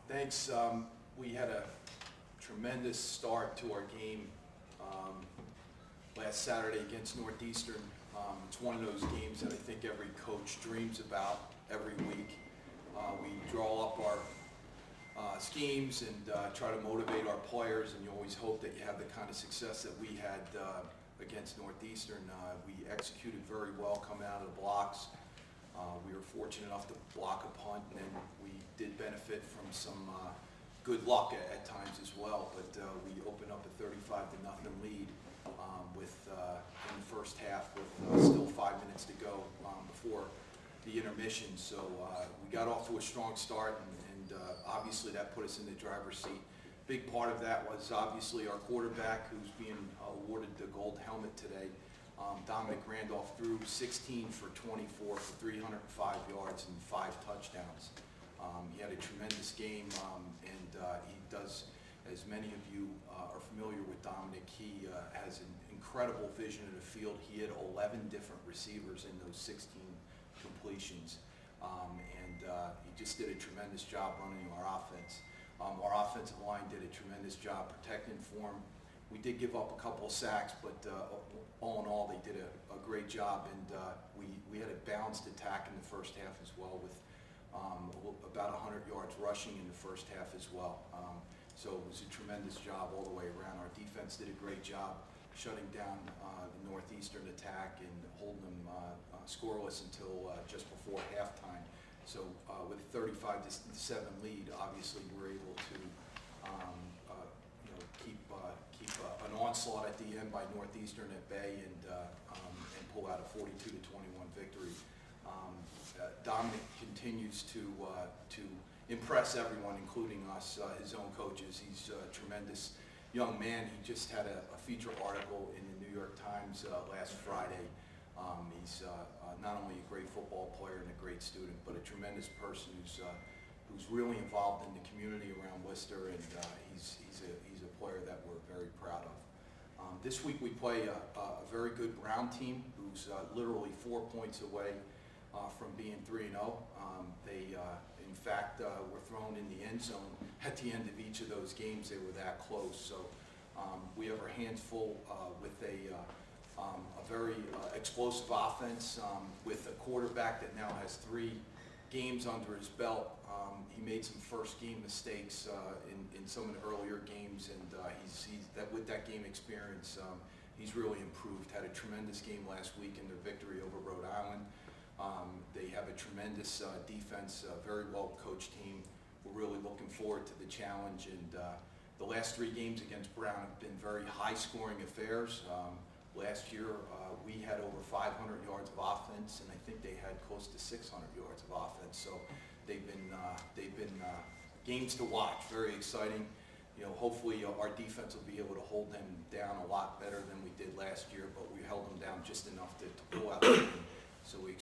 Thanks. We had a tremendous start to our game last Saturday against Northeastern. It's one of those games that I think every coach dreams about every week. We draw up our schemes and try to motivate our players, and you always hope that you have the kind of success that we had against Northeastern. We executed very well coming out of the blocks. We were fortunate enough to block a punt, and then we did benefit from some good luck at times as well. But we opened up a 35-0 lead in the first half with still 5 minutes to go before the intermission. So we got off to a strong start, and obviously that put us in the driver's seat. Big part of that was obviously our quarterback, who's being awarded the gold helmet today. Dominic Randolph threw 16 for 24 for 305 yards and 5 touchdowns. He had a tremendous game, and he does, as many of you are familiar with Dominic, he has an incredible vision of the field. He had 11 different receivers in those 16 completions, and he just did a tremendous job running our offense. Our offensive line did a tremendous job protecting for him. We did give up a couple of sacks, but all in all, they did a great job, and we had a balanced attack in the first half as well, with about 100 yards rushing in the first half as well. So it was a tremendous job all the way around. Our defense did a great job shutting down the Northeastern attack and holding them scoreless until just before halftime. So with a 35-7 lead, obviously we're able to keep an onslaught at the end by Northeastern at bay and pull out a 42-21 victory. Dominic continues to impress everyone, including us, his own coaches. He's a tremendous young man. He just had a feature article in the New York Times last Friday. He's not only a great football player and a great student, but a tremendous person who's really involved in the community around Worcester, and he's a player that we're very proud of. This week we play a very good Brown team who's literally 4 points away from being 3-0. They, in fact, were thrown in the end zone at the end of each of those games. They were that close. So we have our hands full with a very explosive offense, with a quarterback that now has 3 games under his belt. He made some first game mistakes in some of the earlier games, and with that game experience, he's really improved. Had a tremendous game last week in their victory over Rhode Island. They have a tremendous defense, very well coached team. We're really looking forward to the challenge, and the last 3 games against Brown have been very high scoring affairs. Last year we had over 500 yards of offense, and I think they had close to 600 yards of offense. So they've been games to watch. Very exciting. You know, hopefully our defense will be able to hold them down a lot better than we did last year, but we held them down just enough to pull out the game. So we